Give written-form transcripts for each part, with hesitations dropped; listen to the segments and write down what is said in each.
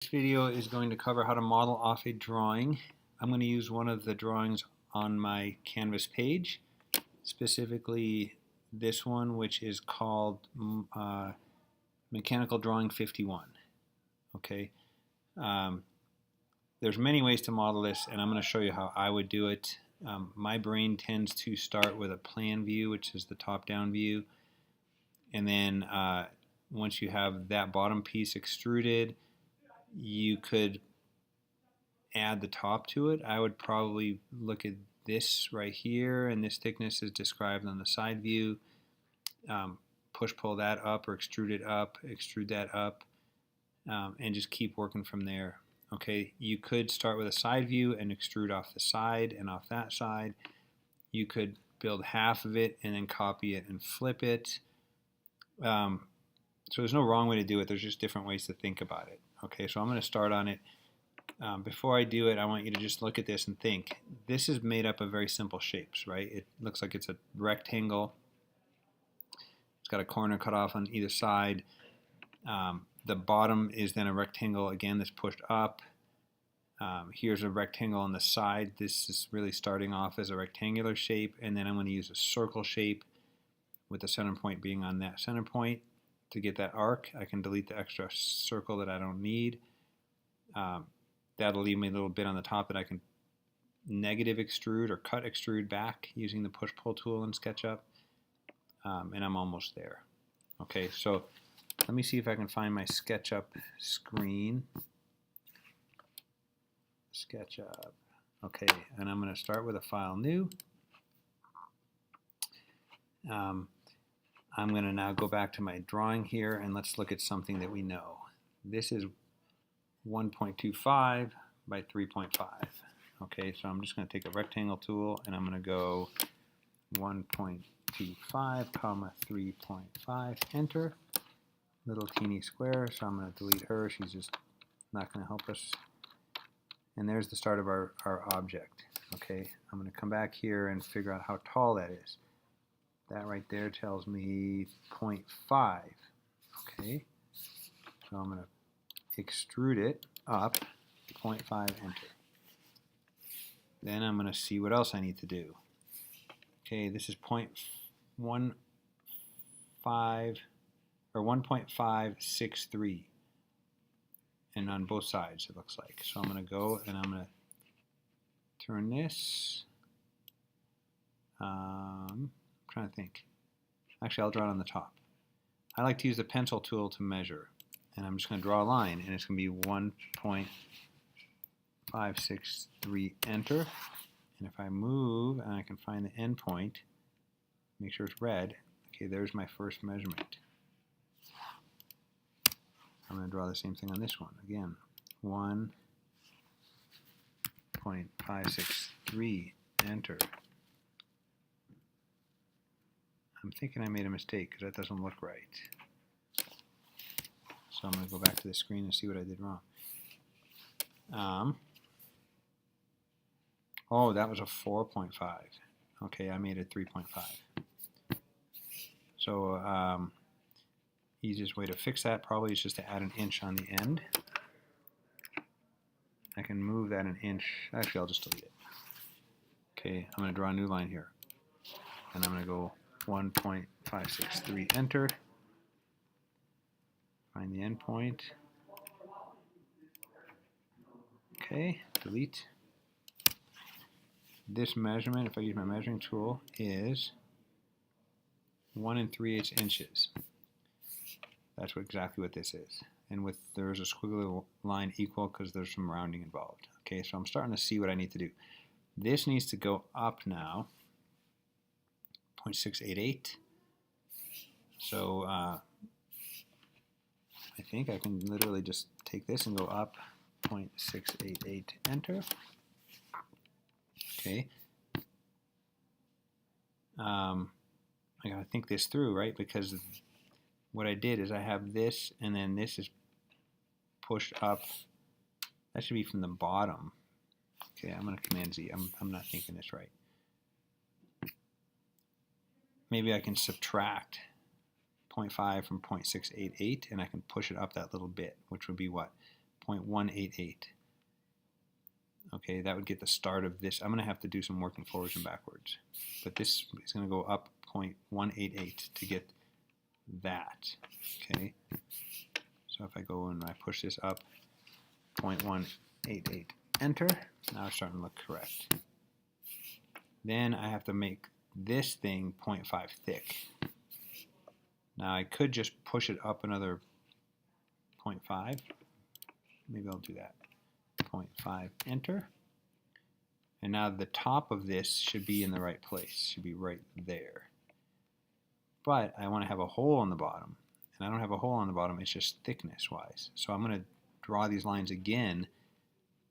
This video is going to cover how to model off a drawing. I'm going to use one of the drawings on my Canvas page, specifically this one, which is called Mechanical Drawing 51. Okay, there's many ways to model this, and I'm going to show you how I would do it. My brain tends to start with a plan view, which is the top-down view, and then once you have that bottom piece extruded, you could add the top to it. I would probably look at this right here, and this thickness is described on the side view. Pull that up or extrude it up, extrude that up, and just keep working from there. Okay, you could start with a side view and extrude off the side and off that side. You could build half of it and then copy it and flip it. So there's no wrong way to do it. There's just different ways to think about it. Okay, so I'm going to start on it. Before I do it, I want you to just look at this and think. This is made up of very simple shapes, right? It looks like it's a rectangle. It's got a corner cut off on either side. The bottom is then a rectangle again that's pushed up. Here's a rectangle on the side. This is really starting off as a rectangular shape, and then I'm going to use a circle shape with the center point being on that center point. To get that arc, I can delete the extra circle that I don't need. That'll leave me a little bit on the top that I can negative extrude or cut extrude back using the push-pull tool in Sketchup. And I'm almost there. Okay, so let me see if I can find my Sketchup screen. Sketchup. Okay, and I'm going to start with a file new. I'm going to now go back to my drawing here, and let's look at something that we know. This is 1.25 by 3.5. Okay, so I'm just going to take a rectangle tool, and I'm going to go 1.25 comma 3.5, enter. Little teeny square, so I'm going to delete her. She's just not going to help us. And there's the start of our object. Okay, I'm going to come back here and figure out how tall that is. That right there tells me 0.5. Okay, so I'm going to extrude it up, 0.5, enter. Then I'm going to see what else I need to do. Okay, this is 0.15 or 1.563, and on both sides it looks like. So I'm going to go and I'm going to turn this. I'm trying to think. Actually, I'll draw it on the top. I like to use the pencil tool to measure, and I'm just going to draw a line, and it's going to be 1.563, enter. And if I move and I can find the end point, make sure it's red. Okay, there's my first measurement. I'm going to draw the same thing on this one. Again, 1.563, enter. I'm thinking I made a mistake because that doesn't look right. So I'm going to go back to the screen and see what I did wrong. Oh, that was a 4.5. Okay, I made it 3.5. So easiest way to fix that probably is just to add an inch on the end. I can move that an inch. Actually, I'll just delete it. Okay, I'm going to draw a new line here. And I'm going to go 1.563, enter. Find the end point. Okay, delete. This measurement, if I use my measuring tool, is 1 3/8 inches. That's exactly what this is. And there's a squiggly line equal because there's some rounding involved. Okay, so I'm starting to see what I need to do. This needs to go up now, 0.688. So I think I can literally just take this and go up 0.688, enter. Okay. I gotta think this through, right? Because what I did is I have this, and then this is pushed up. That should be from the bottom. Okay, I'm gonna Command Z. I'm not thinking this right. Maybe I can subtract 0.5 from 0.688, and I can push it up that little bit, which would be what? 0.188. Okay, that would get the start of this. I'm going to have to do some working forwards and backwards. But this is going to go up 0.188 to get that. Okay, so if I go and I push this up 0.188, enter, now it's starting to look correct. Then I have to make this thing 0.5 thick. Now I could just push it up another 0.5. Maybe I'll do that. 0.5, enter. And now the top of this should be in the right place. Should be right there. But I want to have a hole on the bottom. And I don't have a hole on the bottom, it's just thickness wise. So I'm going to draw these lines again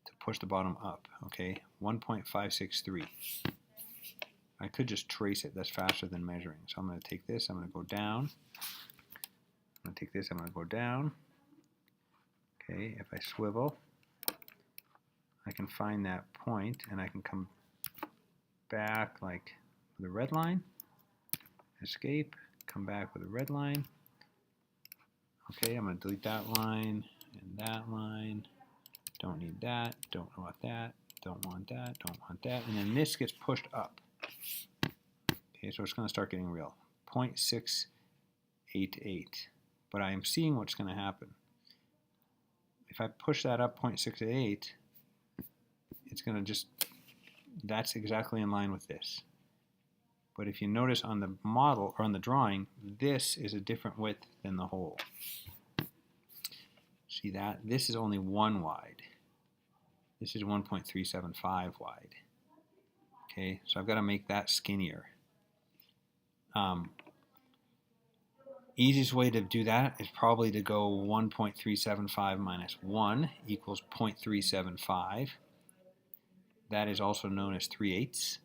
to push the bottom up. Okay, 1.563. I could just trace it. That's faster than measuring. So I'm going to take this, I'm going to go down. I'm going to take this, I'm going to go down. Okay, if I swivel, I can find that point and I can come back like with a red line, escape, come back with a red line. Okay, I'm going to delete that line and that line. Don't need that, don't want that, don't want that, don't want that. And then this gets pushed up. Okay, so it's going to start getting real. 0.688. But I am seeing what's going to happen. If I push that up 0.688, it's going to just, that's exactly in line with this. But if you notice on the model, or on the drawing, this is a different width than the hole. See that? This is only 1 wide. This is 1.375 wide. Okay, so I've got to make that skinnier. Easiest way to do that is probably to go 1.375 minus 1 equals 0.375. That is also known as 3/8.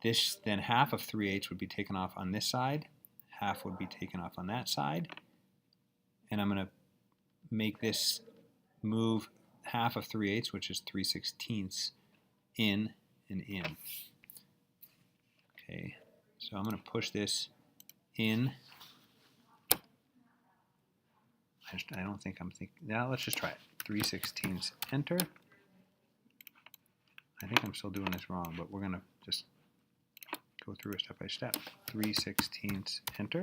This, then half of 3/8 would be taken off on this side, half would be taken off on that side, and I'm going to make this move half of 3/8, which is 3/16, in and in. Okay, so I'm going to push this in. I don't think I'm thinking. Now let's just try it. 3/16, enter. I think I'm still doing this wrong, but we're going to just go through it step by step. 3/16, enter.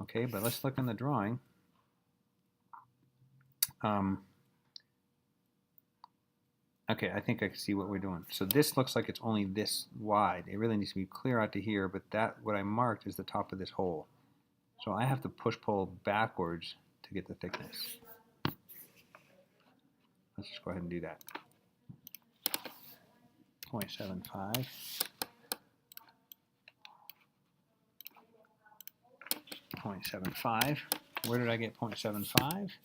Okay, but let's look in the drawing. Okay, I think I can see what we're doing. So this looks like it's only this wide. It really needs to be clear out to here, but that, what I marked, is the top of this hole. So I have to push-pull backwards to get the thickness. Let's just go ahead and do that. 0.75. 0.75. Where did I get 0.75?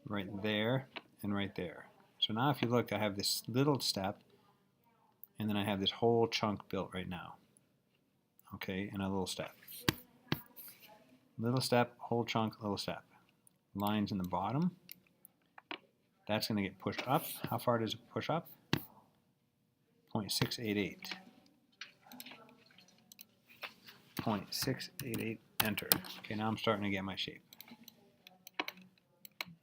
Right there and right there. So now if you look, I have this little step, and then I have this whole chunk built right now. Okay, and a little step. Little step, whole chunk, little step. Lines in the bottom. That's going to get pushed up. How far does it push up? 0.688. 0.688, enter. Okay, now I'm starting to get my shape.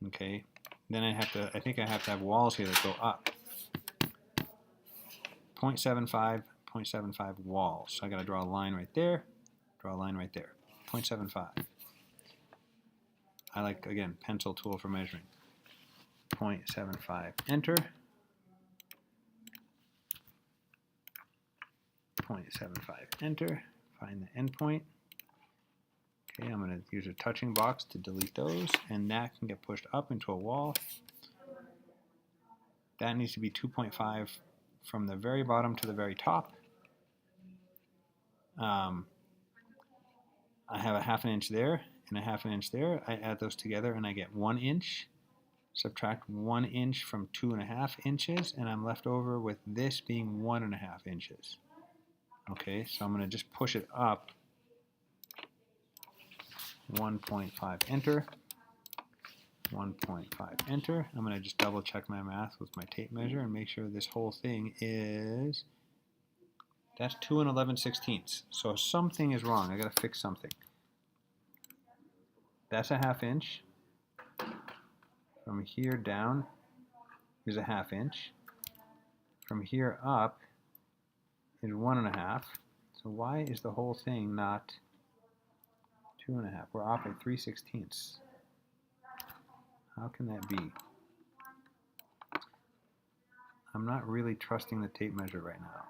Okay, then I think I have to have walls here that go up. 0.75, 0.75 walls. So I got to draw a line right there, draw a line right there. 0.75. I like, again, pencil tool for measuring. 0.75, enter. 0.75, enter. Find the endpoint. Okay, I'm going to use a touching box to delete those, and that can get pushed up into a wall. That needs to be 2.5 from the very bottom to the very top. I have a ½ inch there and a ½ inch there. I add those together and I get 1 inch. Subtract 1 inch from 2.5 inches, and I'm left over with this being 1.5 inches. Okay, so I'm going to just push it up 1.5, enter. 1.5, enter. I'm going to just double check my math with my tape measure and make sure this whole thing is, that's 2 11/16. So something is wrong. I got to fix something. That's a ½ inch. From here down is a 1/2 inch. From here up is 1.5. So why is the whole thing not 2.5? We're off at 3/16. How can that be? I'm not really trusting the tape measure right now.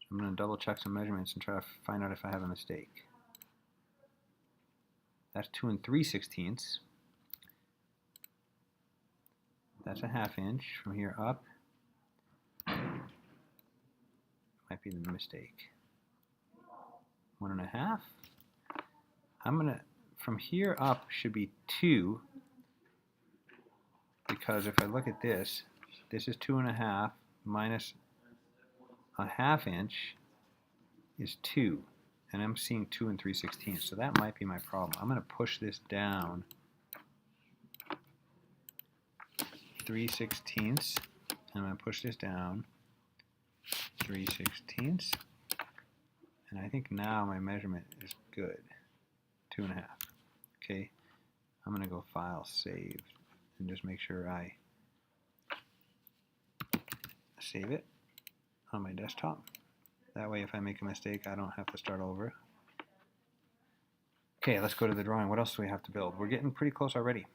I'm going to double check some measurements and try to find out if I have a mistake. That's 2 3/16. That's a 1/2 inch. From here up might be the mistake. 1.5. I'm gonna, from here up should be 2, because if I look at this, this is 2.5 minus a 1/2 inch is 2, and I'm seeing 2 3/16. So that might be my problem. I'm gonna push this down 3/16, and I'm gonna push this down 3/16, and I think now my measurement is good. 2.5. Okay, I'm gonna go File, Save, and just make sure I save it on my desktop. That way if I make a mistake I don't have to start over. Okay, let's go to the drawing. What else do we have to build? We're getting pretty close already.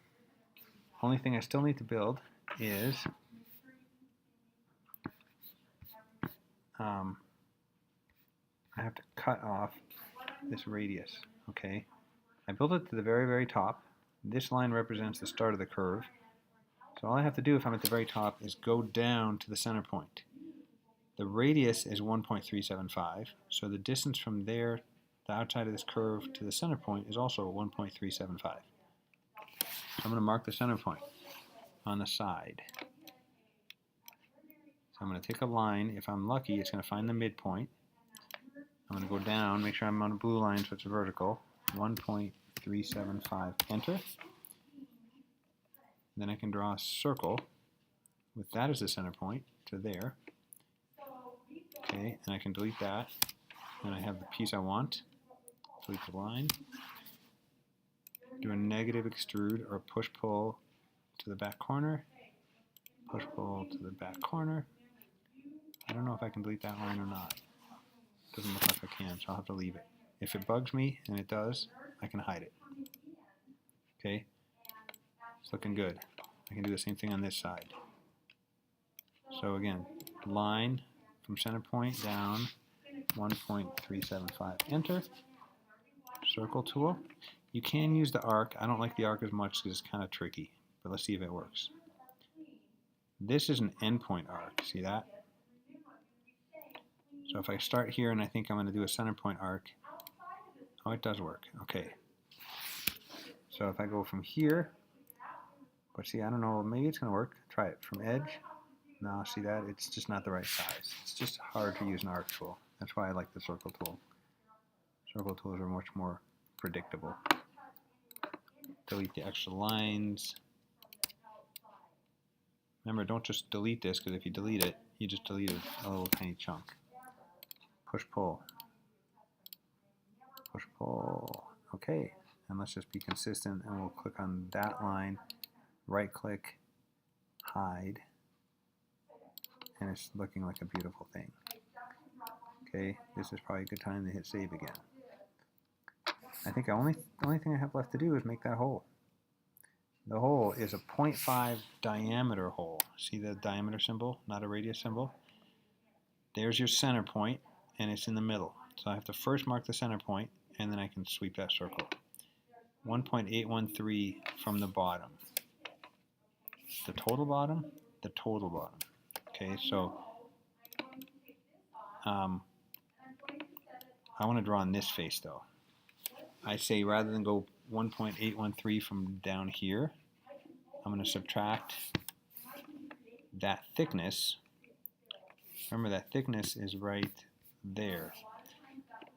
Only thing I still need to build is I have to cut off this radius. Okay, I built it to the very, very top. This line represents the start of the curve. So all I have to do if I'm at the very top is go down to the center point. The radius is 1.375, so the distance from there, the outside of this curve, to the center point is also 1.375. So I'm going to mark the center point on the side. So I'm going to take a line. If I'm lucky, it's going to find the midpoint. I'm going to go down, make sure I'm on a blue line so it's vertical. 1.375, enter. Then I can draw a circle with that as the center point to there. Okay, and I can delete that. And I have the piece I want. Delete the line. Do a negative extrude or push-pull to the back corner. Push-pull to the back corner. I don't know if I can delete that line or not. Doesn't look like I can, so I'll have to leave it. If it bugs me, and it does, I can hide it. Okay, it's looking good. I can do the same thing on this side. So again, line from center point down 1.375, enter. Circle tool. You can use the arc. I don't like the arc as much because it's kind of tricky, but let's see if it works. This is an endpoint arc, see that? So if I start here and I think I'm going to do a center point arc, oh, it does work. Okay. So if I go from here, but see, I don't know, maybe it's going to work. Try it. From edge, no, see that? It's just not the right size. It's just hard to use an arc tool. That's why I like the circle tool. Circle tools are much more predictable. Delete the extra lines. Remember, don't just delete this, because if you delete it, you just deleted a little tiny chunk. Push-pull. Push-pull. Okay, and let's just be consistent, and we'll click on that line, right-click, hide, and it's looking like a beautiful thing. Okay, this is probably a good time to hit save again. I think the only thing I have left to do is make that hole. The hole is a 0.5 diameter hole. See the diameter symbol, not a radius symbol? There's your center point, and it's in the middle. So I have to first mark the center point, and then I can sweep that circle. 1.813 from the bottom. The total bottom? The total bottom. Okay, so I want to draw on this face though. I say rather than go 1.813 from down here, I'm going to subtract that thickness. Remember, that thickness is right there.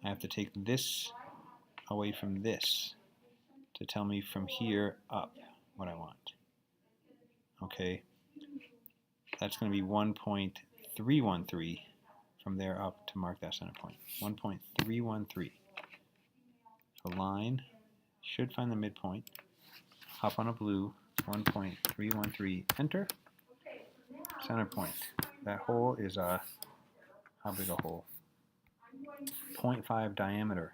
I have to take this away from this to tell me from here up what I want. Okay, that's going to be 1.313 from there up to mark that center point. 1.313. So line, Should find the midpoint. Hop on a blue, 1.313, enter. Center point. That hole is how big a hole? 0.5 diameter.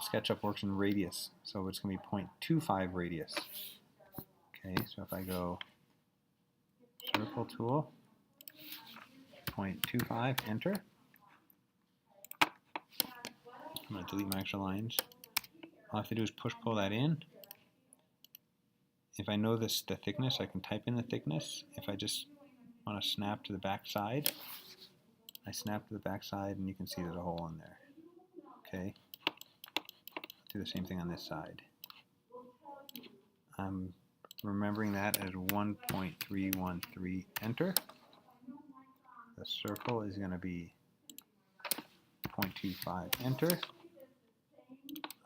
SketchUp works in radius, so it's going to be 0.25 radius. Okay, so if I go circle tool, 0.25, enter. I'm going to delete my extra lines. All I have to do is push pull that in. If I know the thickness, I can type in the thickness. If I just want to snap to the back side, I snap to the back side and you can see there's a hole in there. Okay. Do the same thing on this side. I'm remembering that as 1.313, enter. The circle is going to be 0.25, enter.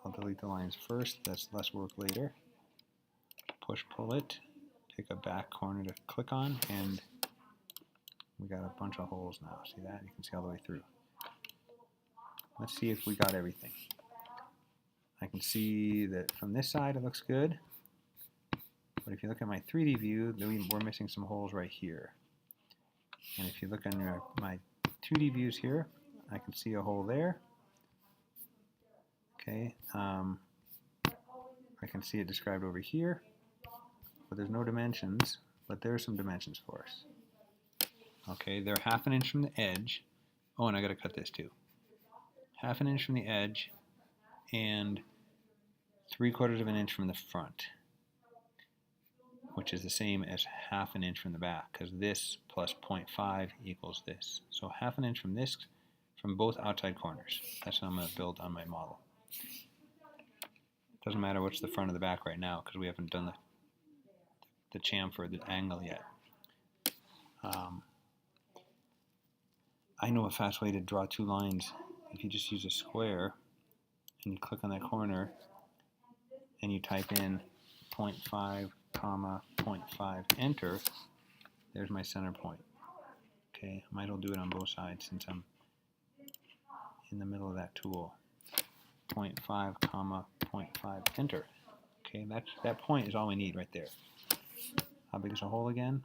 I'll delete the lines first, that's less work later. Push pull it, pick a back corner to click on, and we got a bunch of holes now. See that? You can see all the way through. Let's see if we got everything. I can see that from this side it looks good, but if you look at my 3D view, we're missing some holes right here. And if you look on my 2D views here, I can see a hole there. Okay, I can see it described over here, but there's no dimensions, but there are some dimensions for us. Okay, they're 1/2 inch from the edge. Oh, and I gotta cut this too. 1/2 inch from the edge and 3/4 inch from the front, which is the same as 1/2 inch from the back, because this plus 0.5 equals this. So 1/2 inch from this, from both outside corners. That's what I'm going to build on my model. Doesn't matter what's the front or the back right now, because we haven't done the chamfer, the angle yet. I know a fast way to draw 2 lines. If you just use a square and you click on that corner and you type in 0.5, 0.5, enter, there's my center point. Okay, I might as well do it on both sides since I'm in the middle of that tool. 0.5, 0.5, enter. Okay, that point is all we need right there. How big is a hole again?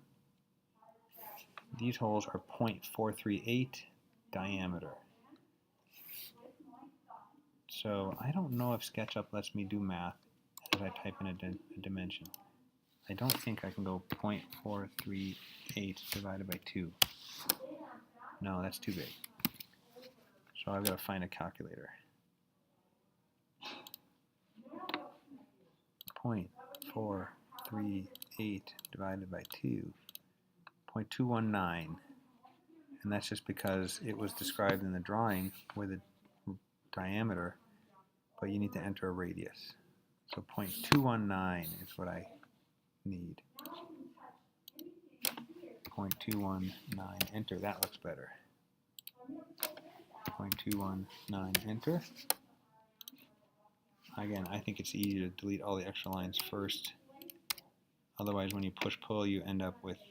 These holes are 0.438 diameter. So I don't know if SketchUp lets me do math as I type in a dimension. I don't think I can go 0.438 divided by 2. No, that's too big. So I've got to find a calculator. 0.438 divided by 2, 0.219. And that's just because it was described in the drawing with a diameter, but you need to enter a radius. So 0.219 is what I need. 0.219, enter. That looks better. 0.219, enter. Again, I think it's easy to delete all the extra lines first. Otherwise, when you push pull, you end up with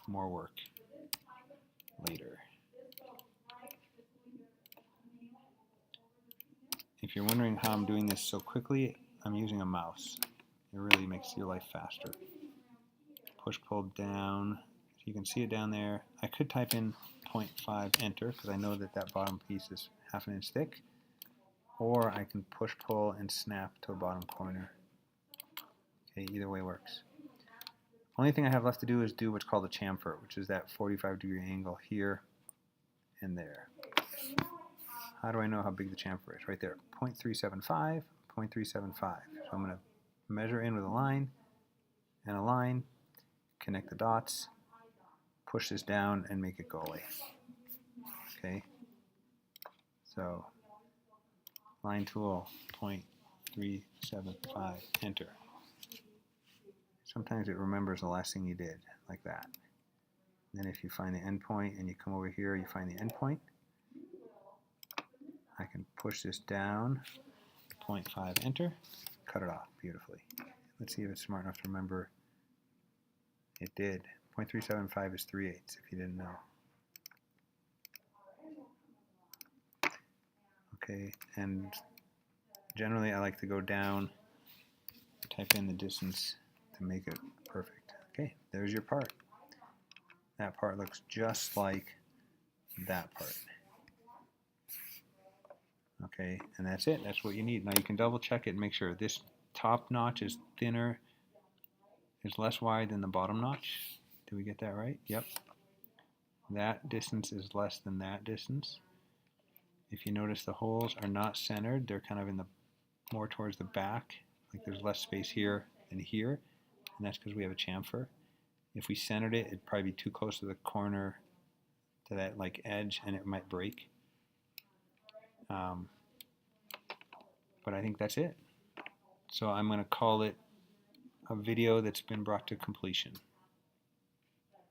more work later. If you're wondering how I'm doing this so quickly, I'm using a mouse. It really makes your life faster. Push pull down. You can see it down there. I could type in 0.5, enter, because I know that bottom piece is 1/2 inch thick. Or I can push pull and snap to a bottom corner. Okay, either way works. Only thing I have left to do is do what's called a chamfer, which is that 45-degree angle here and there. How do I know how big the chamfer is? Right there, 0.375, 0.375. So I'm going to measure in with a line and a line, connect the dots, push this down, and make it go away. Okay, so line tool, 0.375, enter. Sometimes it remembers the last thing you did, like that. Then if you find the endpoint and you come over here, you find the endpoint. I can push this down, 0.5, enter, cut it off beautifully. Let's see if it's smart enough to remember. It did. 0.375 is 3/8, if you didn't know. Okay, and generally I like to go down, type in the distance to make it perfect. Okay, there's your part. That part looks just like that part. Okay, and that's it. That's what you need. Now you can double check it and make sure this top notch is thinner, is less wide than the bottom notch. Did we get that right? Yep. That distance is less than that distance. If you notice, the holes are not centered. They're kind of in the more towards the back. Like there's less space here than here, and that's because we have a chamfer. If we centered it, it'd probably be too close to the corner, to that like edge, and it might break. But I think that's it. So I'm going to call it a video that's been brought to completion.